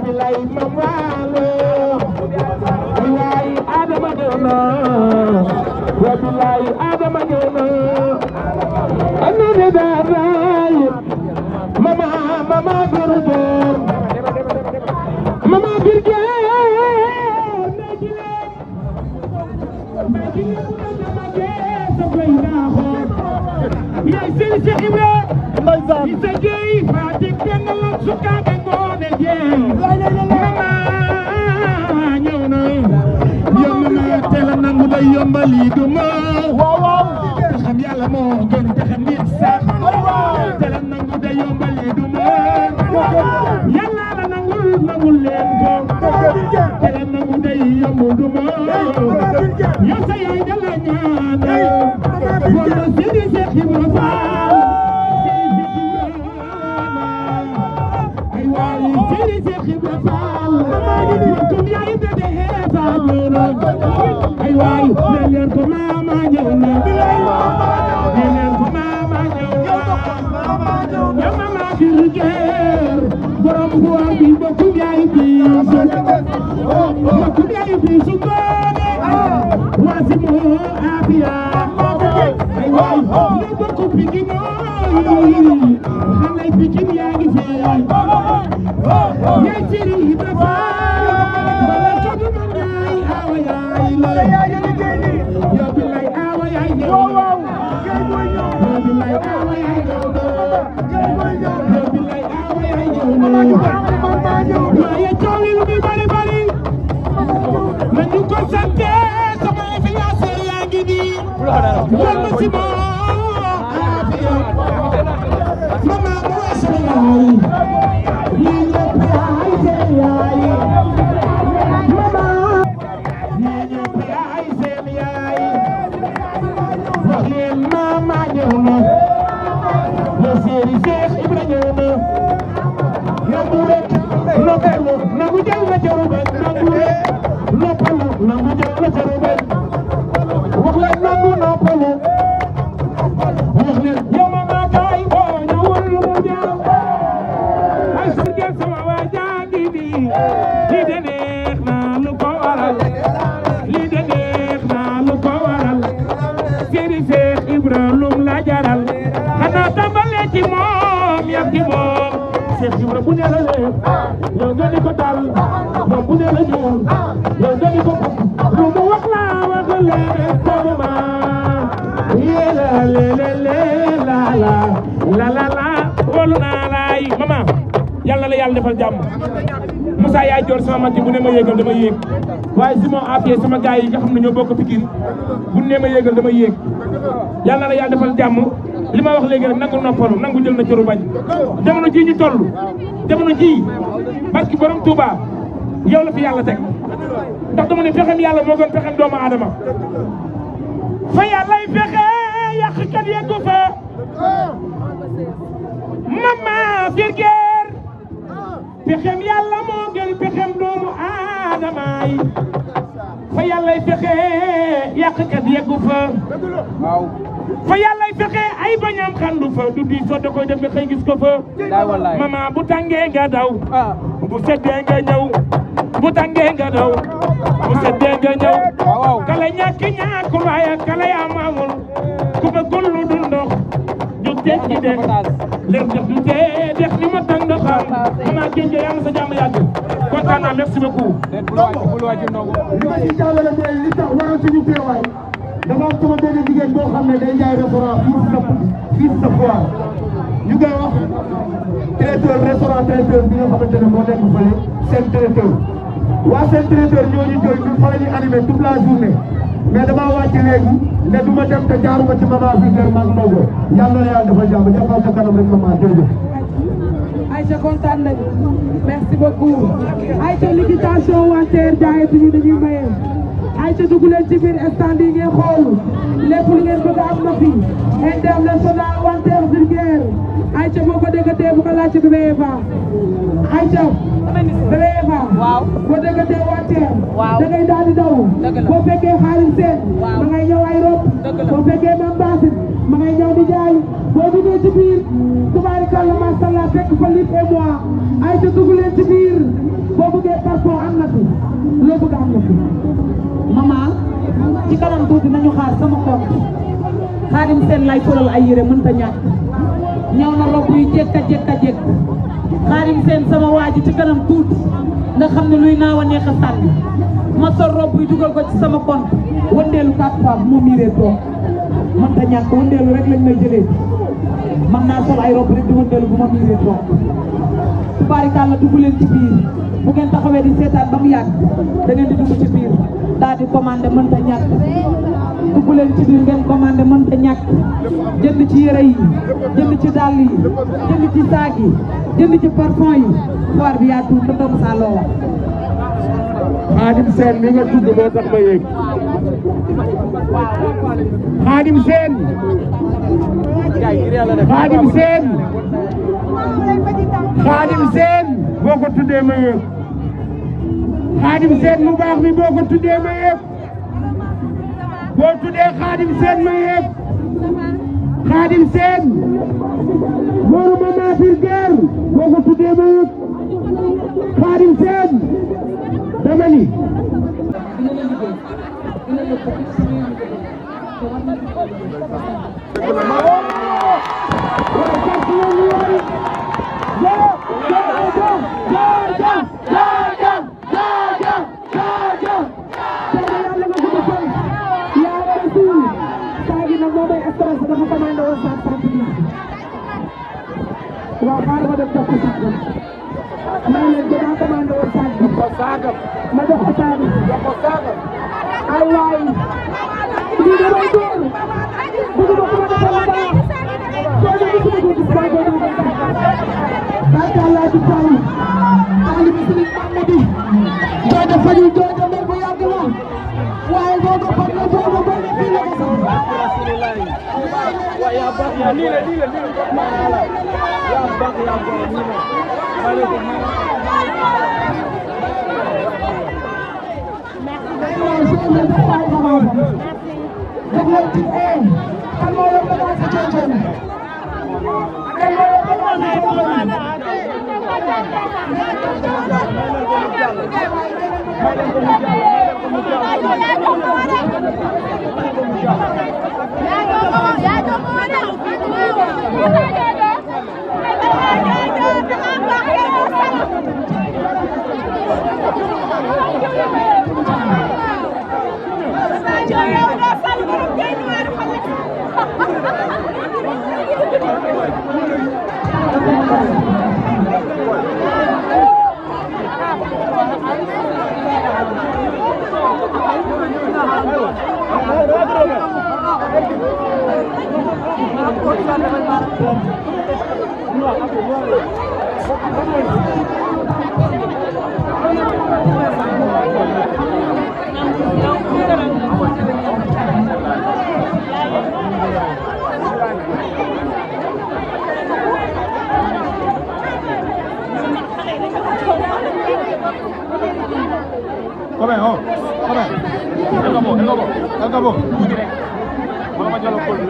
wabilay mamalo waay Adama Jona wabilay Adama Jona anone daray mama birgel mama birgel yaay seen Cheikh Ibra ndeysaan isa jeey Fatick benn la sukaabe ngoone jeey mama ñëw na yomb na teel a nangu day yombali du ma waaw te xam yàlla moo gën te xam nit sax teel a nangu day yombali du ma yàlla la nangul leen ko teel a nangu day yomb du ma yow sa yaay da la ñaan wala Seydi Cheikh Ibra Fall ay waay Seydi Cheikh Ibra Fall kum yaay da de fa ñëw na ay waay ne leen ko mama ñëw na ne leen ko mama ñëw na mama bi liggéey borom buwar bi kum yaay bi kum yaay bi su ngoone wasimu afiya ay waay li bokk Pikine mooy xale Pikine yaa ngi fi yaay Seydi Ibra Fall bala todu ma ngay awa yaay yow bi lay awa yaay yow yow bi lay awa yaay yow yow bi lay awa yaay yow waaye coow li lu muy bari bari nañu ko sante sama influence yaa ngi nii wal ma si moo mama mu weesu yaay yii ñëpp yaay seen yaay mama yii ñëpp yaay seen yaay wax leen mama ñëw na le Seydi Cheikh Ibra ñëw na nangu rek noppalu nangu jël na jaru ba nangu rek noppalu nangu jël na jaru ba wax leen nangu noppalu wax leen yow mama kaay boo ñëwul mu ñaaw ay surga sama waa jangi bi lii de neex na lu ko waral lii de neex na lu ko waral Seydi Cheikh Ibra lum la jaral xanaa tàmbale ci moom yam ci moom Cheikh Ibra bu ne la leen yow nga di ko dal moom bu ne la ñuul yow nga di ko lu mu wax la wax leen boobu ma yee la le la la wóolu naa laay mama yàlla la yàlla defal jàmm Moussa yaay joor sama mag bu ne ma yéegal dama yéeg waaye si moo appuyé sama gars yi nga xam ne ñoo bokk Pikine bu ne ma yéegal dama yéeg yàlla la yàlla defal jàmm li ma wax léegi rek nangu noppalu nangu jël na cëru bañ jamono ji ñu toll jamono ji parce que borom Touba yow la fi yàlla teg ndax dama ne pexem yàlla moo gën pexem doomu aadama fa yàllay fexe yàqkat yeggu fa mama virgère pexem yàlla moo gën pexem doomu aadama yi fa yàllay fexe yàqkat yeggu fa fa yàllay fexe ay bañam xandu fa du di so da koy def nga xëy gis ko fa mama bu tàngee nga daw bu seddee nga ñëw bu tàngee nga daw bu seddee nga ñëw kala ñàkk ñàkkul waaye kala am amul ku bëggul lu dul ndox jug teeg ci def leen def du tee def ni ma tàng ndoxam mama génje yàlla sa jàmm yàgg kontaan naa merci beaucoup li ma ci jàllale mooy li tax waral suñu teewaay dafa am sama benn jigéen boo xam ne day jaay restaurant fii sa foire ñu koy wax traiteur restaurant traiteur bi nga xamante ne moo nekk fële seen traiteur waa seen traiteur ñoo ñu jël ñun fa la ñuy animé toute la journée mais damaa wàcc léegi ne du ma dem te jaaruma ci maman fii kër maag Ndongo yàlla na yàlla dafa jàmm jàppal sa kanam rek maman jërëjëf. Aïcha kontaan nañu merci beaucoup Aïcha liquidation wanteer jaayetuñu dañuy maye Aïcha dugg leen ci biir stand yi ngeen xool lépp lu ngeen bëgg am na fi international wanteer vulgaire Aïcha moo ko déggatee bu ko laajte bébé Eva Aïcha bébé Eva boo déggatee wanteer da ngay daal di daw boo fekkee xaalis seen ma ngay ñëw ay rob boo fekkee mam baasin ma ngay ñëw di jaay boo duggee ci biir tubaarikàlla mashallah fekk fa lip et moi Aïcha dugg leen ci biir parfum am na fi loo bëgg am na fi maman ci kanam tuuti nañu xaar sama compte Xaadim Seen lay solal ay yére mënta ñàkk ñëw na rob yu jekka jekka jekk Xaadim Seen sama waa ji ci kanam tuuti nga xam ne luy naaw a neex a sànni ma sol rob yu dugal ko ci sama compte wëndeelu 4 fois bu ma miiree toog mënta ñàkk wëndeelu rek lañ may jëlee man naa sol ay rob rek di wëndeelu bu ma miiree toog tubaarikàlla dugg leen ci biir bu ngeen taxawee di seetaan ba mu yàgg da ngeen di dugg ci biir daal di commandé mënta ñàkk dugg leen ci biir ngeen commandé mënta ñàkk jënd ci yére yi jënd ci dàll yi jënd ci saag yi jënd ci parfum yi foire bi yaa tuut te doomu saa loo wax Xaadim Seen mi nga tudd moo tax ma yéeg Xaadim Seen Xaadim Seen Xaadim Seen boo ko tuddee ma yéeg Xaadim Seen mu baax mi boo ko tuddee ma yéeg boo tuddee Xaadim Seen ma yéeg Xaadim Seen loolu ma naafir geer boo ko tuddee ma yéeg Xaadim Seen dama ni waaw xaaral ma def jox ko saagam maa leen dinaa commandé woon saagam ma jox ko saagam ay waay lii da doon door bëgguma ko ma defal la baax soo demee su ma ko gis maa ngi koy barke Allah di taw taalibi Sëriñ Mamadi joojo fajul joojo mer bu yàgg la waaye joojo faj la joojo ba ne fii la ko sax waaye yaa baax yaa lii la yaa baax yaa baax nii Come on, come on. El cabo. Mana ma jalo ko le.